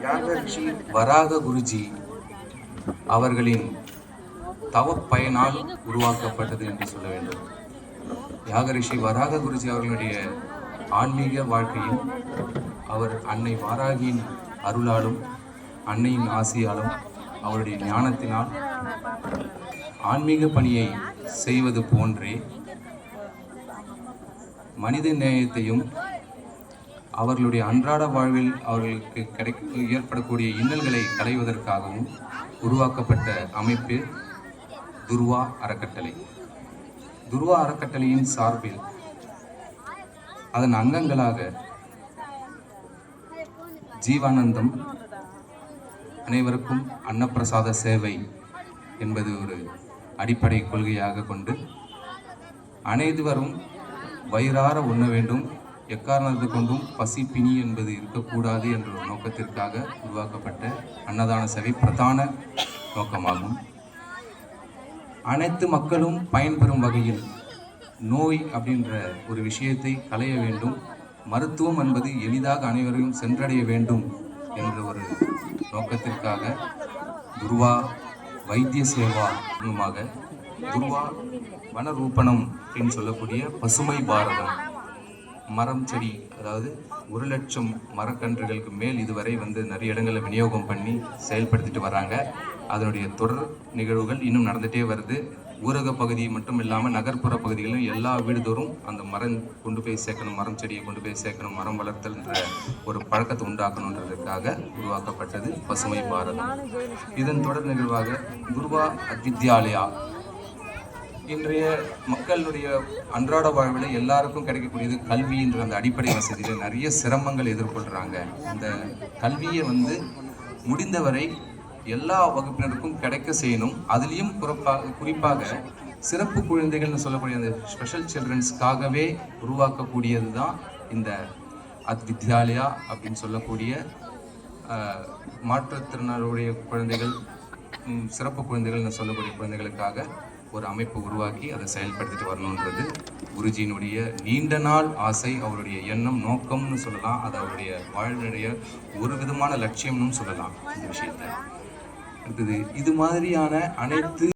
யாகரிஷி வராக குருஜி அவர்களின் தவப்பயனால் உருவாக்கப்பட்டது என்று சொல்ல வேண்டும். யாகரிஷி வராக குருஜி அவர்களுடைய ஆன்மீக வாழ்க்கையில் அவர் அன்னை வாராகியின் அருளாலும் அன்னையின் ஆசியாலும் அவருடைய ஞானத்தினால் ஆன்மீக பணியை செய்வது போன்றே மனித நேயத்தையும் அவர்களுடைய அன்றாட வாழ்வில் அவர்களுக்கு ஏற்படக்கூடிய இன்னல்களை களைவதற்காகவும் உருவாக்கப்பட்ட அமைப்பு துர்வா அறக்கட்டளை. துர்வா அறக்கட்டளையின் சார்பில் அதன் அங்கங்களாக ஜீவானந்தம், அனைவருக்கும் அன்னப்பிரசாத சேவை என்பது ஒரு அடிப்படை கொள்கையாக கொண்டு அனைவரும் வயிறார உண்ண வேண்டும், எக்காரணத்தை கொண்டும் பசி பிணி என்பது இருக்கக்கூடாது என்ற ஒரு நோக்கத்திற்காக உருவாக்கப்பட்ட அன்னதான சேவை பிரதான நோக்கமாகும். அனைத்து மக்களும் பயன்பெறும் வகையில் நோய் அப்படின்ற ஒரு விஷயத்தை களைய வேண்டும், மருத்துவம் என்பது எளிதாக அனைவரையும் சென்றடைய வேண்டும் என்ற ஒரு நோக்கத்திற்காக துர்வா வைத்திய சேவா மூலமாக துர்வா வனரூபணம் அப்படின்னு சொல்லக்கூடிய பசுமை பாரதம் மரம் செடி, அதாவது 1,00,000 மரக்கன்றுகளுக்கு மேல் இதுவரை நிறைய இடங்களில் விநியோகம் பண்ணி செயல்படுத்திட்டு வராங்க. அதனுடைய தொடர் நிகழ்வுகள் இன்னும் நடந்துகிட்டே வருது. ஊரக பகுதி மட்டும் இல்லாமல் நகர்ப்புற பகுதிகளிலும் எல்லா வீடுதோறும் அந்த மரம் கொண்டு போய் சேர்க்கணும், மரம் செடியை கொண்டு போய் சேர்க்கணும், மரம் வளர்த்தல் என்ற ஒரு பழக்கத்தை உண்டாக்கணுன்றதுக்காக உருவாக்கப்பட்டது பசுமை பாரதம். இதன் தொடர் நிகழ்வாக துர்வா வித்யாலயா இன்றைய மக்களுடைய அன்றாட வாழ்வில் எல்லாருக்கும் கிடைக்கக்கூடியது கல்வின்ற அந்த அடிப்படை வசதியில் நிறைய சிரமங்கள் எதிர்கொள்கிறாங்க. அந்த கல்வியை முடிந்தவரை எல்லா வகுப்பினருக்கும் கிடைக்க செய்யணும். அதுலேயும் குறிப்பாக சிறப்பு குழந்தைகள்னு சொல்லக்கூடிய அந்த ஸ்பெஷல் சில்ட்ரன்ஸ்க்காகவே உருவாக்கக்கூடியது தான் இந்த வித்யாலயா அப்படின்னு சொல்லக்கூடிய மாற்றுத்திறனாளுடைய குழந்தைகள், சிறப்பு குழந்தைகள்னு சொல்லக்கூடிய குழந்தைகளுக்காக ஒரு அமைப்பு உருவாக்கி அதை செயல்படுத்திட்டு வரணுன்றது குருஜியினுடைய நீண்ட நாள் ஆசை, அவருடைய எண்ணம், நோக்கம்னு சொல்லலாம். அது அவருடைய வாழ்வுடைய ஒரு விதமான லட்சியம்னு சொல்லலாம். இந்த விஷயத்தை அடுத்தது இது மாதிரியான அனைத்து